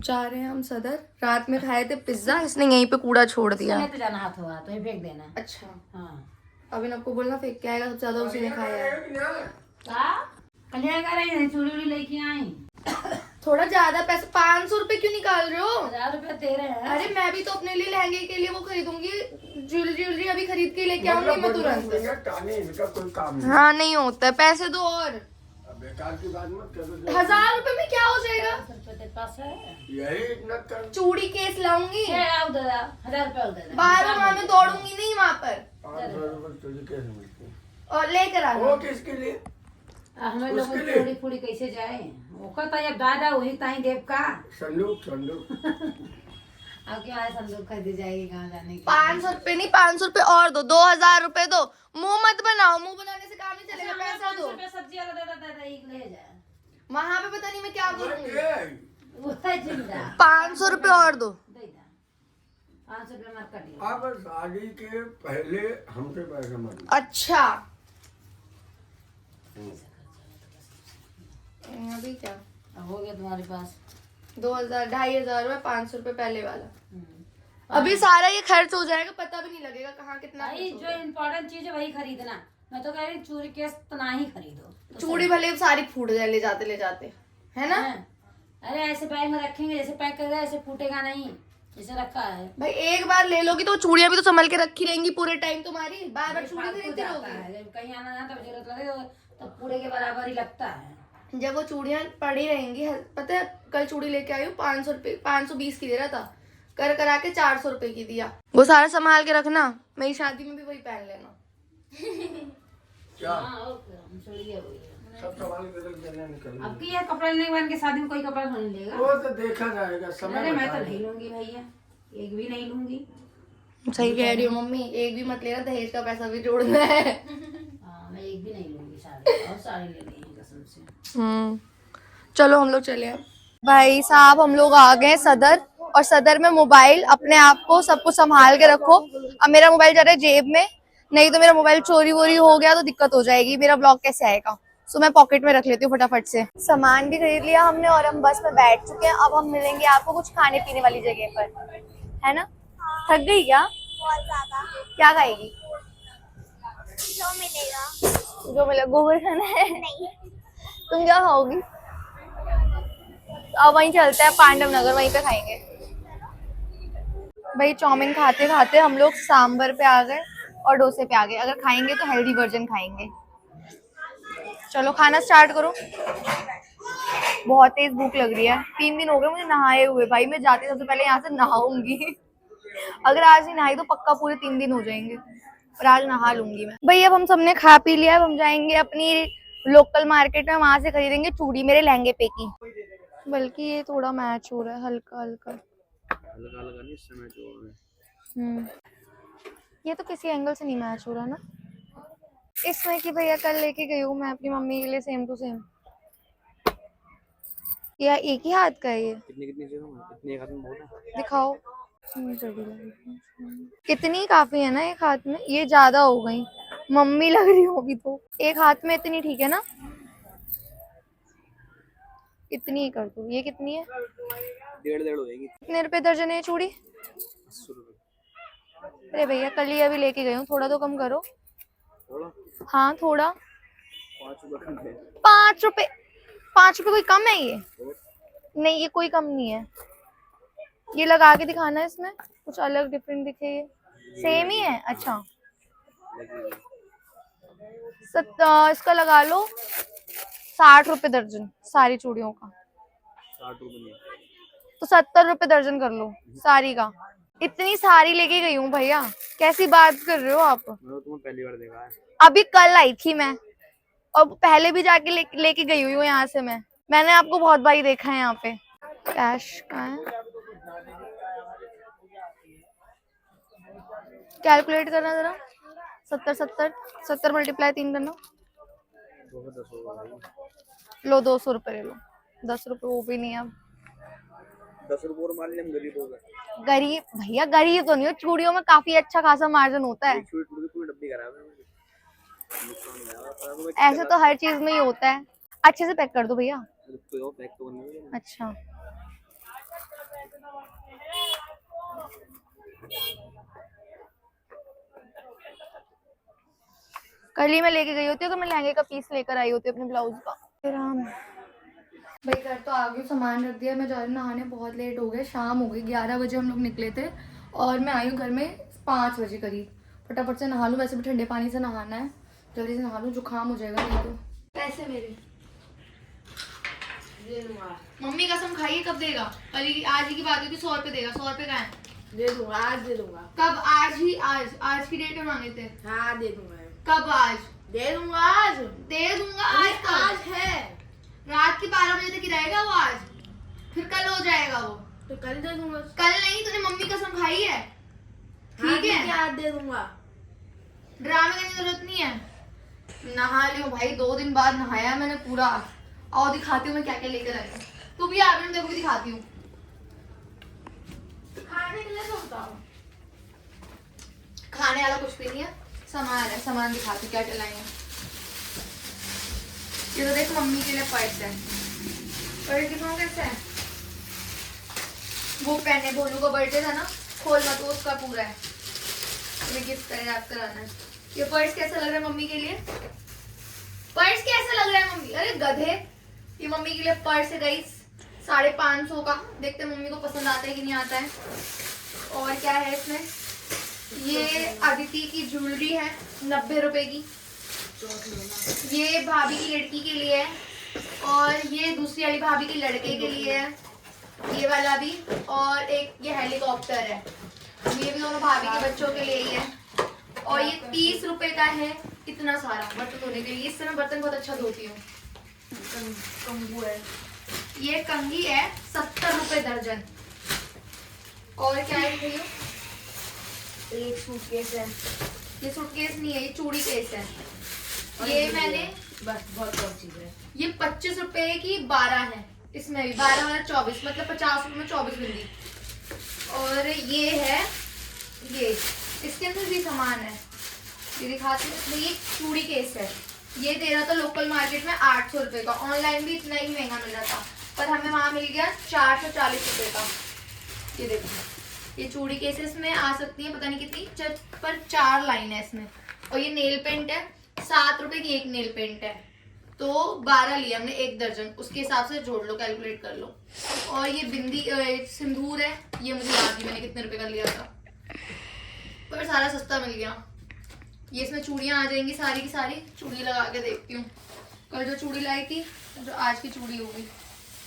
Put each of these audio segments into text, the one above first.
जा रहे हैं हम सदर। रात में खाए थे पिज्जा, इसने यहीं पे कूड़ा छोड़ दिया। तो जाना हाथ हुआ तो ही फेंक देना। अच्छा हाँ अभी आपको बोलना फेंक के आएगा, सबसे ज्यादा उसी ने खाया है। कल्याण कर रही चूड़ी उड़ी लेके आई। थोड़ा ज्यादा पैसे, 500 रुपए क्यों निकाल रहे हो? 1000 रुपया दे रहे हैं। अरे मैं भी तो अपने लिए लहंगे के लिए वो खरीदूंगी, ज्वेलरी अभी खरीद के लेके आऊंगी मैं तुरंत। इनका कोई काम नहीं। हाँ नहीं होता है, पैसे दो और। बेकार की बात मत करो। 1000 रुपए में क्या हो जाएगा? 1000 रुपया तेरे पास है? यही इतना कर। चूड़ी केस लाऊंगी, 1000 रुपया दे दे। बार बार मैं दौड़ूंगी नहीं वहाँ पर। 500 रुपये तुझे कैसे मिलते हैं? और लेकर आना। वो किसके लिए? हमें लोगों की चूड़ी फूड़ी कैसे जाए? ओका तो अब दादा वही ताई देव का। संदूक संदूक। अब क्यों आए संदूक खरीदी जाएगी कहाँ जाने की? 500 रुपए नहीं, 500 रुपए और दो, 2000 रुपए दो। मुंह मत बनाओ, मुंह बनाने से काम नहीं चलेगा, पैसा दो। सब्जी वाला दादा एक ले जाए। वहाँ पे पता नहीं मैं क्या करूंगी। वो है जिंदा। 500 रुपए और दो। 500 रुपया मत काटिए। अब शादी के पहले हमसे पैसा मत। अच्छा अभी क्या अब हो गया तुम्हारे पास 2000, 2500 रुपए, 500 रुपए पहले वाला। अभी सारा ये खर्च हो जाएगा, पता भी नहीं लगेगा कहाँ कितना भाई खर्च हो जो गया। इम्पोर्टेंट चीज है वही खरीदना। मैं तो कह रही चूड़ी केस तना ही खरीदो तो चूड़ी भले सारी फूट जाए ले जाते है ना। हैं? अरे ऐसे बैग में रखेंगे जैसे पैक कर ऐसे फूटेगा नहीं, जैसे रखा है। भाई एक बार ले लोगी तो चूड़ियां भी तो संभल के रखी रहेंगी पूरे टाइम तुम्हारी, बार बार चूड़ी खरीदती रहोगी। जब कहीं आना जाना तब जरूरत लगे तो पूरे के बराबर ही लगता है। जब वो चूड़ियां पड़ी रहेंगी, पता है कल चूड़ी लेके आई हूँ 500 रुपए, 520 की दे रहा था, कर करा के 400 रुपए की दिया। वो सारा संभाल के रखना, मेरी शादी में भी वही पहन लेना। क्या? हाँ, हम छोड़िए वही है। सब सवाल के रख देना निकल। अब की है कपड़ा लेने के बाद के शादी में कोई कपड़ा नहीं लेगा। वो तो देखा जाएगा समय। अरे मैं तो बताएगा। नहीं लूंगी भैया, एक भी नहीं लूंगी। सही कह रही हो मम्मी, एक भी मत लेना, दहेज का पैसा भी जोड़ना है। हाँ मैं एक भी नहीं लूंगी साड़ी, और साड़ी लेनी है कसम से। चलो हम लोग चले अब। भाई साहब हम लोग आ गए सदर, और सदर में मोबाइल, अपने आप को सब कुछ संभाल के रखो। अब मेरा मोबाइल जा रहा है जेब में, नहीं तो मेरा मोबाइल चोरी वोरी हो गया तो दिक्कत हो जाएगी, मेरा ब्लॉग कैसे आएगा। सो मैं पॉकेट में रख लेती हूँ फटाफट से। सामान भी खरीद लिया हमने और हम बस में बैठ चुके हैं। अब हम मिलेंगे आपको कुछ खाने पीने वाली जगह पर, है ना। थक गई क्या? बहुत ज्यादा। क्या खाएगी? जो मिलेगा। जो मिला गोबर खाना है? नहीं। तुम क्या खाओगी? अब वहीं चलते हैं पांडव नगर, वहीं पे खाएंगे। भाई चाउमीन खाते खाते हम लोग सांबर पे आ गए और डोसे पे आ गए। अगर खाएंगे तो हेल्दी वर्जन खाएंगे। चलो खाना स्टार्ट करो। बहुत तेज भूख लग रही है, 3 दिन हो गए मुझे नहाए हुए। भाई मैं जाती सबसे पहले यहाँ से नहाऊंगी। अगर आज नहीं नहाई तो पक्का पूरे 3 दिन हो जाएंगे, पर आज नहा लूंगी मैं। भाई अब हम सबने खा पी लिया, अब हम जाएंगे अपनी लोकल मार्केट में, वहां से खरीदेंगे चूड़ी मेरे लहंगे पे की। बल्कि ये थोड़ा मैच हो रहा है, हल्का हल्का नहीं, इससे मैच हो रहा है। ये तो किसी एंगल से नहीं मैच हो रहा ना इसमें, कि भैया कल लेके गई हूँ मैं अपनी मम्मी के लिए सेम टू सेम। या एक ही हाथ का है ये? कितनी हाथ में दिखाओ। कितनी काफी है ना एक हाथ में, ये ज्यादा हो गई, मम्मी लग रही होगी तो। एक हाथ में इतनी ठीक है ना, इतनी ही कर दो। ये कितनी है? 1.5 हो जाएगी। कितने रुपए दर्जन है चूड़ी? 80 रुपए। अरे भैया कल ही अभी लेके गई हूँ, थोड़ा तो कम करो। थोड़ा? हाँ थोड़ा। 5 रुपए। 5 रुपए? 5 रुपए कोई कम है ये? नहीं ये कोई कम नहीं है। ये लगा के दिखाना, इसमें कुछ अलग डिफरेंट दिखे। ये सेम ही है? अच्छा इसका लगा लो 60 रुपए दर्जन सारी चूड़ियों का। 60 रुपए तो 70 रुपए दर्जन कर लो सारी का। इतनी सारी लेके गई हूँ भैया, कैसी बात कर रहे हो आप? तुम्हें पहली बार देखा है। अभी कल आई थी मैं, और पहले भी जाके लेके गई हुई हूँ यहाँ से। मैंने आपको बहुत बारी देखा है यहाँ पे। कैश कहाँ है? कैलकुलेट करना जरा। 70 मल्टीप्लाई 3 करना। लो 200 रुपए ले लो। 10 रुपए वो भी नहीं है अब। 10 रुपए और मान हम गरीब हो गए। गरीब भैया, गरीब तो नहीं हो, चूड़ियों में काफी अच्छा खासा मार्जिन होता है। ऐसे तो हर चीज में ही होता है। अच्छे से पैक कर दो भैया। अच्छा कल ही मैं लेके गई होती तो मैं लहंगे का पीस लेकर आई होती अपने ब्लाउज का। राम भाई घर तो आ गई, सामान रख दिया, मैं जा रही हूँ नहाने। बहुत लेट हो गया, शाम हो गई, 11 बजे हम लोग निकले थे और मैं आई हूँ घर में 5 बजे करीब। फटाफट से नहा लूँ, वैसे भी ठंडे पानी से नहाना है, जल्दी से नहा लूँ, जुकाम हो जाएगा नहीं तो। पैसे मेरे मम्मी कसम खाइए कब देगा? कल ही आज ही की बात हुई थी, 100 रुपये देगा। 100 रुपये कहाँ है? दे दूंगा, आज दे दूंगा। कब? आज ही? आज की डेट में मांगे थे। हाँ दे दूंगा। कब? आज दे दूंगा, आज दे दूंगा। आज कब? आज है, रात के 12 बजे तक ही रहेगा वो। आज फिर कल हो जाएगा वो। तो कल दे दूंगा। कल नहीं, तूने मम्मी कसम खाई है। ठीक है, आज दे दूंगा। ड्रामे करने की जरूरत नहीं है। नहा लियो भाई, 2 दिन बाद नहाया मैंने पूरा। और दिखाती हूँ मैं क्या क्या लेकर आई हूँ। तू भी आ रही, देखो भी दिखाती हूँ। खाने के लिए तो बताओ। खाने वाला कुछ भी नहीं है, सामान है। सामान दिखाती हूँ क्या क्या लाई है। ये तो देख मम्मी के लिए पर्स है। पर्स दिखाऊँ कैसे है? वो पहने, भोलू का बर्थडे था ना, खोल मत, वो उसका पूरा है, तुम्हें गिफ्ट याद कराना है। ये पर्स कैसा लग रहा है मम्मी के लिए? पर्स कैसा लग रहा है मम्मी? अरे गधे, ये मम्मी के लिए पर्स है गाइस, 550 का। देखते हैं मम्मी को पसंद आता है कि नहीं आता है। और क्या है इसमें? ये अदिति की ज्वेलरी है 90 रुपए की। ये भाभी की लड़की के लिए है, और ये दूसरी वाली भाभी के लड़के के लिए है, ये वाला भी। और एक ये हेलीकॉप्टर है, ये भी दोनों भाभी के बच्चों के लिए ही है। और ये 30 रुपए का है, इतना सारा बर्तन धोने के लिए। इससे मैं बर्तन बहुत अच्छा धोती हूँ। कंगू है, ये कंघी है 70 रुपए दर्जन। और क्या है भैया? एक सूटकेस है, ये सूटकेस नहीं है, ये चूड़ी केस है। ये मैंने बस बहुत और चीज है। ये 25 रुपए की 12 है, इसमें भी 12 वाला 24, मतलब 50 रुपए में 24 बिंदी। और ये है, ये इसके अंदर भी सामान है, ये दिखाती हूँ। इसमें ये चूड़ी केस है, ये दे रहा था लोकल मार्केट में 800 रुपए का। ऑनलाइन भी इतना ही महंगा मिल रहा था, पर हमें वहां मिल गया 440 रुपए का। ये देखो, ये चूड़ी केसेस में आ सकती है, पता नहीं कितनी, पर 4 लाइन है इसमें। और ये नेल पेंट है, 7 रुपए की एक नेल पेंट है, तो 12 लिया हमने, 1 दर्जन। उसके हिसाब से जोड़ लो, कैलकुलेट कर लो। और ये बिंदी सिंदूर है, ये मुझे याद नहीं मैंने कितने रुपए का लिया था, पर सारा सस्ता मिल गया। ये इसमें चूड़ियां आ जाएंगी सारी की सारी। चूड़ी लगा के देखती हूँ, कल जो चूड़ी लाई थी, जो आज की चूड़ी होगी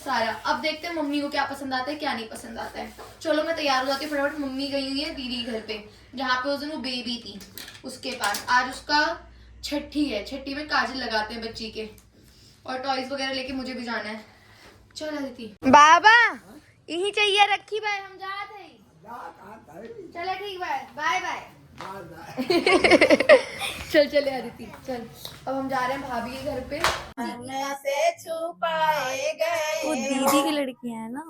सारा। अब देखते हैं मम्मी को क्या पसंद आता है क्या नहीं पसंद आता है। चलो मैं तैयार हो जाती हूँ फटाफट। मम्मी गई हुई है दीदी घर पे, जहाँ पे उस दिन वो बेबी थी उसके पास। आज उसका छठी है, छठी में काजल लगाते हैं बच्ची के, और टॉयज वगैरह लेके मुझे भी जाना है। चल आदिति बाबा, यही चाहिए रखी भाई, हम जाते हैं। चले ठीक, बाय बाय बाय। चल चले आदिति, चल। अब हम जा रहे हैं भाभी के घर पे। से छुपाए गए वो दीदी की लड़की है ना।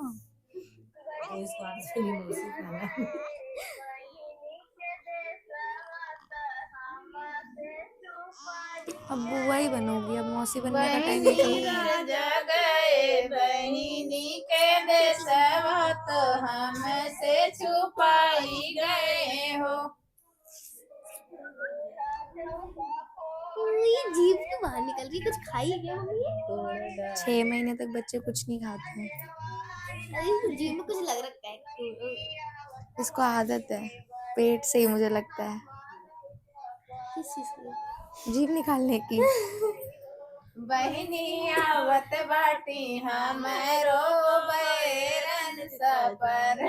अब बुआ ही बनोगी, अब मौसी बनने का टाइम निकल गया। जगए बहिनी के देशवा तो हमसे छुपाई गए हो। ये जीभ क्यों बाहर निकल रही? कुछ खाई है क्या मम्मी? 6 महीने तक बच्चे कुछ नहीं खाते हैं, अरे जीभ में कुछ लग रखा है। इसको आदत है, पेट से ही मुझे लगता है किस चीज की? जीभ निकालने की। बहिनी आवत बाटी हमरो बैरन सपर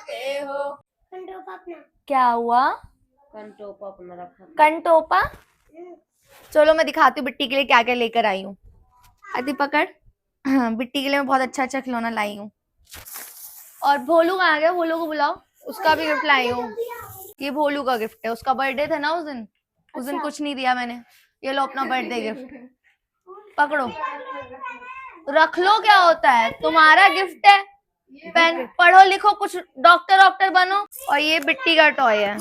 के हो। कंटोपा अपना। क्या हुआ? कंटोपा अपना रखा। कंटोपा? चलो मैं दिखाती हूँ बिट्टी के लिए क्या क्या लेकर आई हूँ। आदि पकड़। हाँ, बिट्टी के लिए मैं बहुत अच्छा अच्छा खिलौना लाई हूँ। और भोलू कहाँ गया? भोलू को बुलाओ, उसका भी गिफ्ट लाई हूँ। ये भोलू का गिफ्ट है, उसका बर्थडे था ना उस दिन। उस दिन कुछ नहीं दिया मैंने, ये लो अपना बर्थडे गिफ्ट, पकड़ो, रख लो, क्या होता है, तुम्हारा गिफ्ट है। पेन पढ़ो लिखो, कुछ डॉक्टर डॉक्टर बनो। और ये बिट्टी का टॉय है,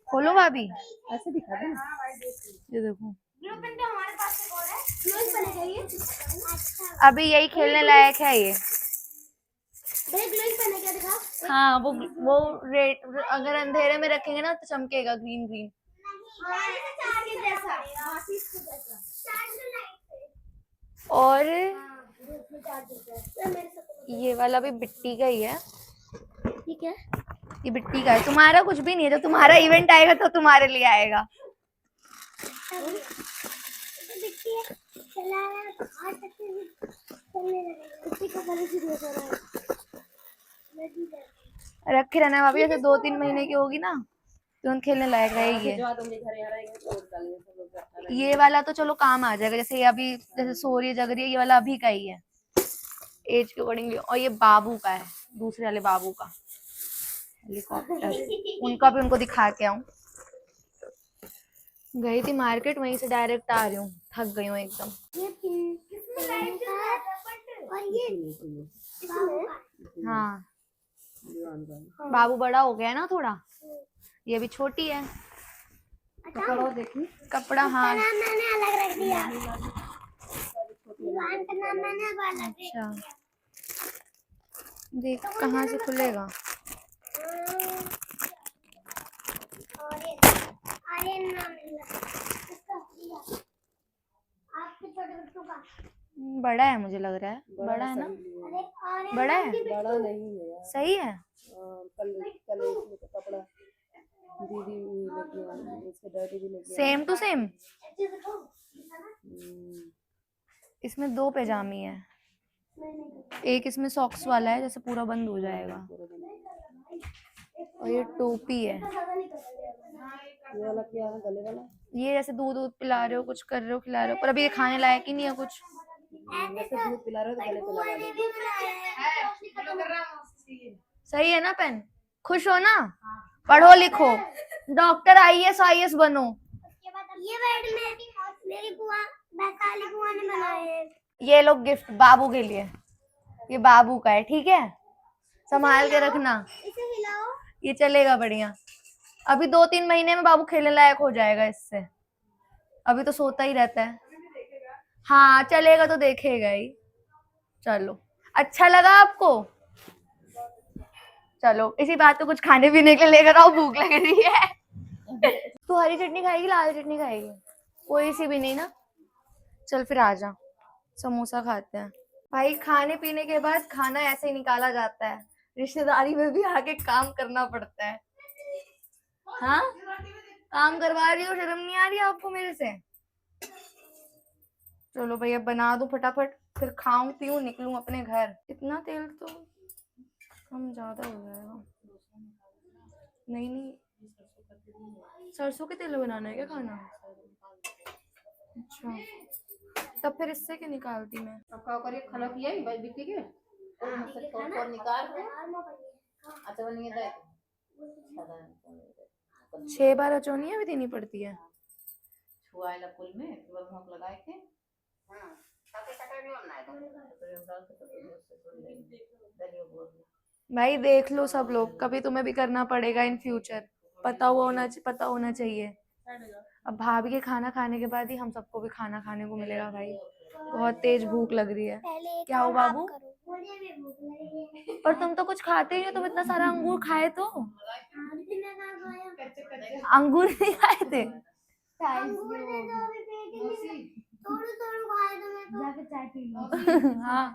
खोलो भाभी, ऐसे दिखा दे, ये देखो। हमारे पास एक और है, रोज बनेगा ये। अभी यही खेलने लायक है ये। भैया ग्लोइंग पेन है क्या दिखा? हाँ वो रेड, अगर अंधेरे में रखेंगे ना तो चमकेगा ग्रीन ग्रीन। और ये वाला भी बिट्टी का ही है। ठीक है। ये बिट्टी का है, तुम्हारा कुछ भी नहीं है। जब तुम्हारा इवेंट आएगा तो तुम्हारे लिए आएगा। रखे रहना भाभी, ऐसे 2-3 महीने की होगी ना तुरंत खेलने लायक रहेगी। ये वाला तो चलो काम आ जाएगा, जैसे ये अभी जैसे सो रही है जग रही है, ये वाला अभी का ही है एज के अकॉर्डिंग। और ये बाबू का है, दूसरे वाले बाबू का हेलीकॉप्टर। उनका भी उनको दिखा के आऊं। गई थी मार्केट, वहीं से डायरेक्ट आ रही हूँ, थक गई हूँ एकदम। और ये हाँ बाबू बड़ा हो गया है ना थोड़ा, ये भी छोटी है। कपड़ा हाँ मैंने अलग रख दिया। दुकान का नाम मैंने अलग रख दिया। अच्छा, देख कहाँ से खुलेगा। अरे नाम आपके छोटे बच्चों का बड़ा है मुझे लग रहा है, बड़ा है ना? अरे बड़ा है, बड़ा नहीं है यार। सही है। कल कल इसमें तो कपड़ा दीदी लेके आई, इसके डैडी भी लेके आए। Same to same. इसमें 2 पैजामी है, एक इसमें सॉक्स वाला है जैसे पूरा बंद हो जाएगा, और ये टोपी है। ये वाला क्या है गले वाला? ये जैसे दूध दूध पिला रहे हो, कुछ कर रहे हो, खिला रहे हो, पर अभी ये खाने लायक ही नहीं है कुछ। वैसे दूध पिला रहे हो तो गले पे लगा दो। सही है ना पेन? खुश हो ना? पढ़ो लिखो, डॉक्टर IAS बनो। ये बेड में मेरी बुआ वैशाली बुआ ने बनाए हैं। ये लो गिफ्ट बाबू के लिए, ये बाबू का है, ठीक है? संभाल के रखना, इसे हिलाओ। ये चलेगा बढ़िया। अभी 2-3 महीने में बाबू खेलने लायक हो जाएगा इससे, अभी तो सोता ही रहता है। हाँ चलेगा तो देखेगा ही। चलो अच्छा लगा आपको? चलो इसी बात पे कुछ खाने पीने के लिए लेकर आओ, भूख लग रही है। तू हरी चटनी खाएगी लाल चटनी खाएगी? कोई सी भी नहीं ना? चल फिर आ जा, समोसा खाते हैं। भाई खाने पीने के बाद खाना ऐसे ही निकाला जाता है, रिश्तेदारी में भी आके काम करना पड़ता है। हाँ काम करवा रही हो, शर्म नहीं आ रही आपको मेरे से? चलो भैया बना दूं फटाफट, फिर खाऊं पीऊं निकलूं अपने घर। इतना तेल तो कम ज्यादा हो जाएगा। नहीं सरसों के तेल में बनाना है क्या खाना? अच्छा तब फिर इससे क्या निकालती मैं? खाना किया ही भाई बिक्की के और निकाल अच्छा बनिए दे 6 बार अचौनिया भी देनी पड़ती है। छुआएला पुल में भोंक लगाए के हां ताकि कटा नहीं होना है। भाई देख लो सब लोग, कभी तुम्हें भी करना पड़ेगा इन फ्यूचर, पता होना चाहिए। अब भाभी के खाना खाने के बाद ही हम सबको भी खाना खाने को मिलेगा। भाई बहुत तेज भूख लग रही है। क्या हो बाबू? मुझे भी भूख लगी है। पर तुम तो कुछ खाते ही नहीं, तुम इतना सारा अंगूर खाए तो। अंगूर नहीं खाए थे? थोड़ा खाए तो मैं तो जाके चाय पी लो। हाँ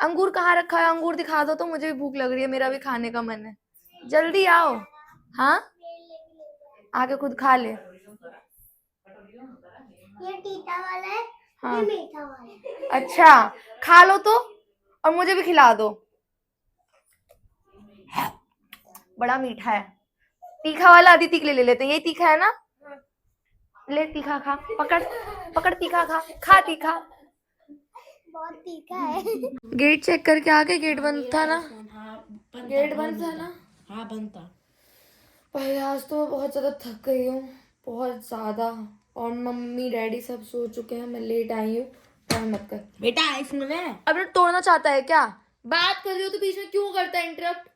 अंगूर कहाँ रखा है? अंगूर दिखा दो तो, मुझे भी भूख लग रही है, मेरा भी खाने का मन है। जल्दी आओ। हाँ आके खुद खा ले। ये तीता वाला है, हाँ ये मीठा वाला है। अच्छा खा लो तो, और मुझे भी खिला दो। बड़ा मीठा है। तीखा वाला अदिति के लिए ले लेते हैं, यही तीखा है ना? ले तीखा खा, पकड़ तीखा खा तीखा। बहुत तीखा है। गेट चेक करके आ गए? गेट बंद था ना? गेट बंद था ना? हाँ बनता। भाई आज तो मैं बहुत ज्यादा थक गई हूँ, बहुत ज्यादा। और मम्मी डैडी सब सो चुके हैं, मैं लेट आई हूँ। मत कर बेटा इसमें अब ना तोड़ना चाहता है क्या? बात कर रही हो तो बीच में क्यों करता है इंटरप्ट?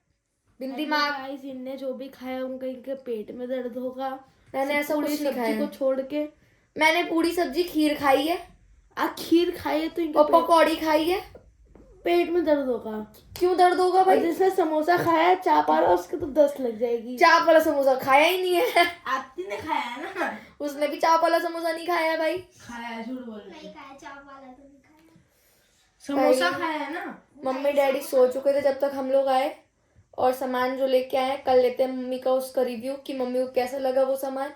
बिन दिमाग। इनने जो भी खाया उनका इनके पेट में दर्द होगा। मैंने ऐसा कुछ नहीं खाया को छोड़ के मैंने पूरी सब्जी खीर खाई है, खीर खाई है तो इनके और पकौड़ी खाई है, पेट में दर्द होगा। क्यों दर्द होगा और भाई? जिसने समोसा खाया चाप वाला उसके तो 10 लग जाएगी। चाप वाला समोसा खाया ही नहीं है। आपने ने खाया है ना? उसने भी चाप वाला समोसा नहीं खाया है भाई। खाया है, झूठ बोल रही नहीं खाया चाप वाला तो नहीं खाया। समोसा खाया है ना? मम्मी डैडी सो चुके थे जब तक हम लोग आए, और सामान जो लेके आए कल लेते हैं मम्मी का उसका रिव्यू कि मम्मी को कैसा लगा वो सामान।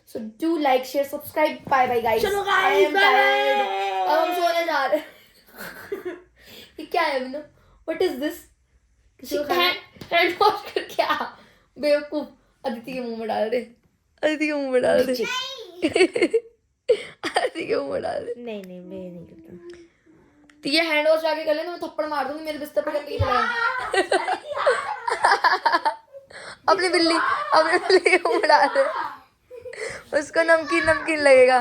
So do like share subscribe, bye bye guys. चलो I guys, am bye tired. bye. अब हम सोने जा रहे हैं। ये क्या है Abhinav? What is this? Hand wash कर क्या? बेवकूफ। अदिति के मुंह में डाल दे, अदिति के मुंह में डाल दे। अदिति के मुंह में डाल दे। नहीं नहीं मैं नहीं करता। तो ये हैंड वॉश आके कर ले, मैं थप्पड़ मार दूंगी मेरे बिस्तर पे गंदगी फैलाए। अपनी बिल्ली के मुंह में डाल दे, उसको नमकीन नमकीन लगेगा।